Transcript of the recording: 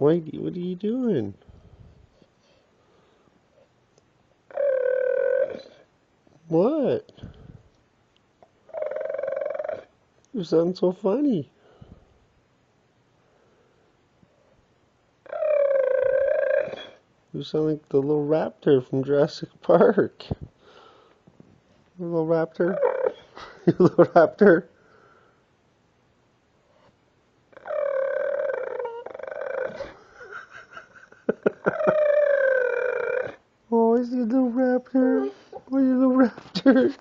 Whitey, what are you doing? What? You sound so funny. You sound like the little raptor from Jurassic Park. You little raptor? You little raptor? Oh, is he a little raptor? Oh, you little raptor?